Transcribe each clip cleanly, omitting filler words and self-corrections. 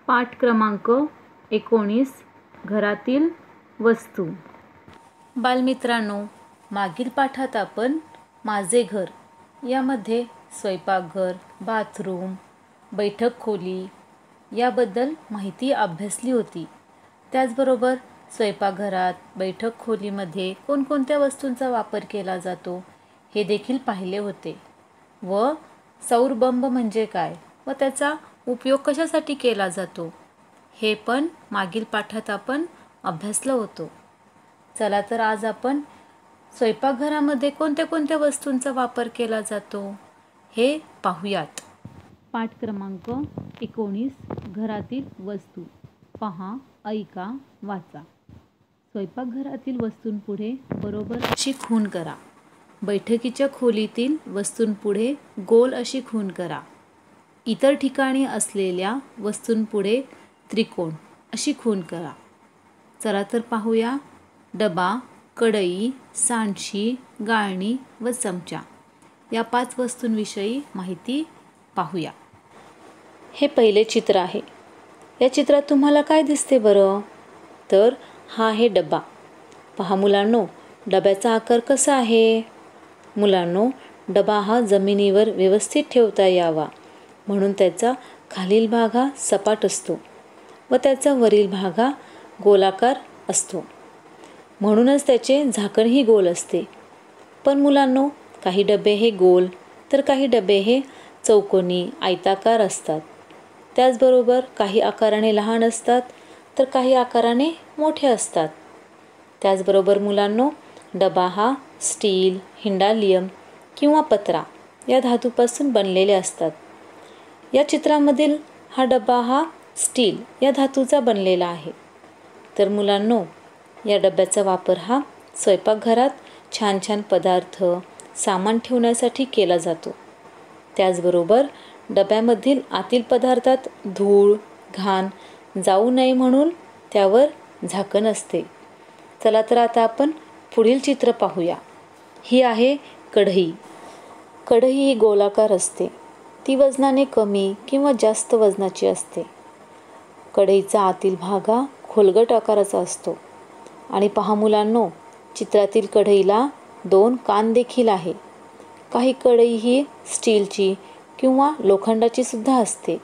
पाठ क्रमांक 19 घरातील वस्तू। बालमित्रांनो, मागील पाठात आपण माझे घर यामध्ये स्वयंपाकघर, बाथरूम, बैठक खोली याबद्दल माहिती अभ्यासली होती। त्याचबरोबर स्वयंपाकघरात, बैठक खोलीमध्ये कोणकोणत्या वस्तूंचा वापर केला जातो हे देखील पाहिले होते व सौर बंब म्हणजे काय व त्याचा उपयोग कशासाठी केला जातो हे पण मागील पाठात आपण अभ्यासलं होतं। चला तर आज आपण स्वयंपाकघरामध्ये कोणत्या कोणत्या वस्तूंचा वापर केला जातो हे पाहूयात। पाठ क्रमांक 19 घरातील वस्तू। पहा, ऐका, वाचा। स्वयंपाकघरातील वस्तूंपुढे बरोबर अशी खूण करा। बैठकीच्या खोलीतील वस्तूंपुढे गोल अशी खूण करा। इतर ठिकाणी असलेल्या वस्तूंपुढे त्रिकोण अशी खूण करा। चला तर पाहूया। डबा, कढई, सांडशी, गाळणी व चमचा या 5 वस्तूंविषयी माहिती पाहूया। हे पहिले चित्र आहे। या चित्रात तुम्हाला काय दिसते बरं? तर हा आहे डबा। पहा मुलांनो, डब्याचा आकार कसा आहे? मुलांनो, डबा हा जमिनीवर व्यवस्थित ठेवता यावा म्हणून त्याचा खालील भाग हा सपाट असतो व त्याचा वरील भाग हा गोलाकार असतो, म्हणूनच त्याचे झाकणही गोल असते। पण मुलांनो, काही डबे हे गोल तर काही डबे हे चौकोनी आयताकार असतात। त्याचबरोबर काही आकाराने लहान असतात तर काही आकाराने मोठे असतात। त्याचबरोबर मुलांनो, डबा हा स्टील, हिंडालियम किंवा पत्रा या धातूपासून बनलेले असतात। या चित्रामधील हा डबा हा स्टील या धातूचा बनलेला आहे। तर मुलांनो, या डब्याचा वापर हा स्वयंपाकघरात छान छान पदार्थ, सामान ठेवण्यासाठी केला जातो। त्याचबरोबर डब्यामधील आतील पदार्थात धूळ, घाण जाऊ नये म्हणून त्यावर झाकण असते। चला तर आता आपण पुढील चित्र पाहूया। ही आहे कढई। कढई ही गोलाकार असते। ती वजनाने कमी किंवा जास्त वजनाची असते। कढईचा आतील भाग हा खोलगट आकाराचा असतो आणि पहा मुलांनो, चित्रातील कढईला 2 कान देखील आहे। काही कढई ही स्टीलची किंवा लोखंडाची सुद्धा असते।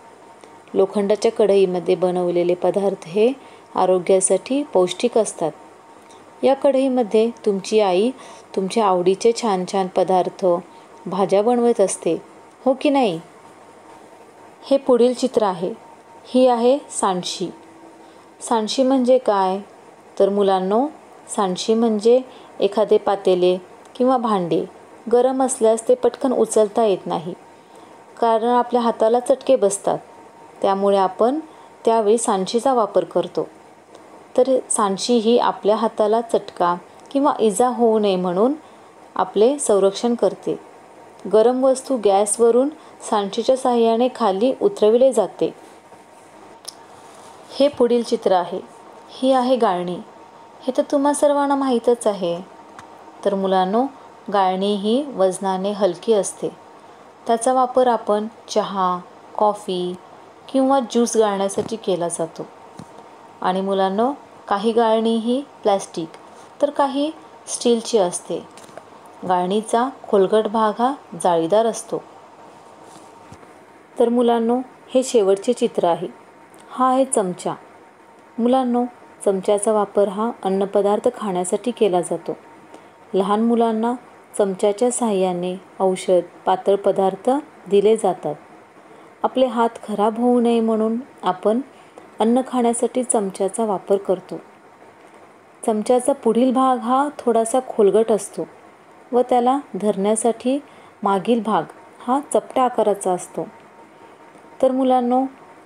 लोखंडाच्या कढईमध्ये बनवलेले पदार्थ हे आरोग्यासाठी पौष्टिक असतात। या कढईमध्ये तुमची आई तुमच्या आवडीचे छान छान पदार्थ, भाज्या बनवत असते, हो की नाही? हे पुढील चित्र आहे। ही आहे सांडशी। सांडशी म्हणजे काय? तर मुलांनो, सांडशी म्हणजे एखादे पातेले किंवा भांडे गरम असल्यास ते पटकन उचलता येत नाही, कारण आपल्या हाताला चटके बसतात। त्यामुळे आपण त्यावेळी सांडशीचा वापर करतो। तर सांडशी ही आपल्या हाताला चटका किंवा इजा होऊ नये म्हणून आपले संरक्षण करते। गरम वस्तू गॅसवरून सांडशीच्या साहाय्याने खाली उतरविले जाते। हे पुढील चित्र आहे। ही आहे गाळणी। हे तर तुम्हा सर्वांना माहीतच आहे। तर मुलांनो, गाळणी ही वजनाने हलकी असते। त्याचा वापर आपण चहा, कॉफी किंवा ज्यूस गाळण्यासाठी केला जातो। आणि मुलांनो, काही गाळणी ही प्लॅस्टिक तर काही स्टीलची असते। गाळणीचा खोलगट भाग हा जाळीदार असतो। तर मुलांनो, हे शेवटचे चित्र आहे। हा आहे चमचा। मुलांनो, चमच्याचा वापर हा अन्नपदार्थ खाण्यासाठी केला जातो। लहान मुलांना चमच्याच्या साहाय्याने औषध, पातळ पदार्थ दिले जातात। आपले हात खराब होऊ नये म्हणून आपण अन्न खाण्यासाठी चमच्याचा वापर करतो। चमच्याचा पुढील भाग हा थोडासा खोलगट असतो व त्याला धरण्यासाठी मागील भाग हा चपट्या आकाराचा असतो। तर मुलांनो,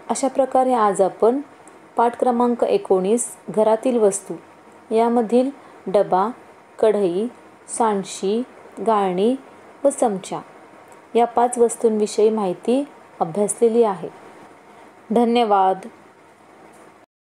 अशा प्रकारे आज आपण पाठ क्रमांक 19 घरातील वस्तू यामधील डबा, कढई, सांडशी, गाळणी व चमचा या 5 वस्तूंविषयी माहिती अभ्यासलेली आहे। धन्यवाद।